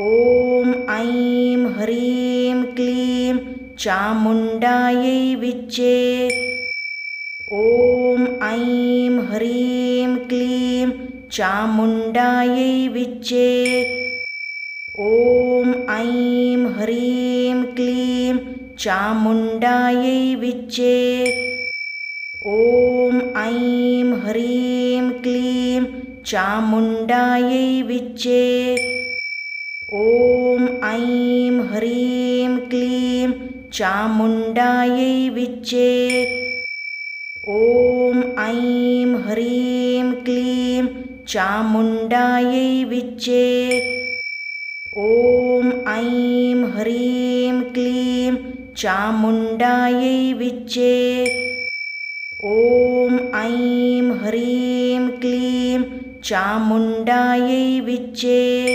ॐ ऐं ह्रीं क्लीं चामुण्डायै विच्चे। ॐ ऐं ह्रीं क्लीं चामुण्डायै विच्चे। ॐ ऐं ह्रीं क्लीं चामुण्डायै विच्चे। ॐ ऐं ह्रीं क्लीं चामुण्डायै विच्चे। ॐ ऐं ह्रीं क्लीं चामुण्डायै विच्चे। ॐ ऐं ह्रीं क्लीं चामुण्डायै विच्चे। ॐ ऐं ह्रीं क्लीं चामुण्डायै विच्चे। ॐ ऐं ह्रीं क्लीं चामुण्डायै विच्चे।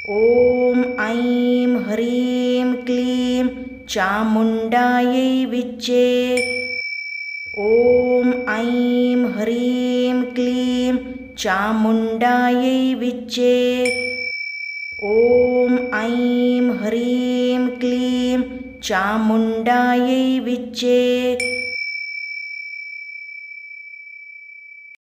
ॐ ऐं ह्रीं क्लीं चामुण्डायै विच्चे। ॐ ऐं ह्रीं क्लीं चामुण्डायै विच्चे। ॐ ऐं ह्रीं क्लीं चामुण्डायै विच्चे।